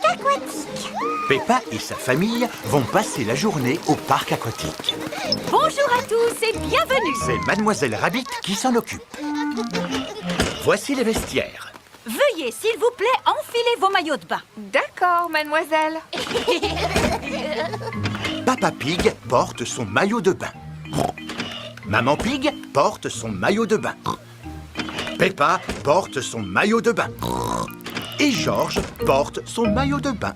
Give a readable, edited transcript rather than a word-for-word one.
Aquatique. Peppa et sa famille vont passer la journée au parc aquatique. Bonjour à tous et bienvenue. C'est Mademoiselle Rabbit qui s'en occupe. Voici les vestiaires. Veuillez, s'il vous plaît, enfiler vos maillots de bain. D'accord, mademoiselle. Papa Pig porte son maillot de bain. Maman Pig porte son maillot de bain. Peppa porte son maillot de bain. Et George porte son maillot de bain.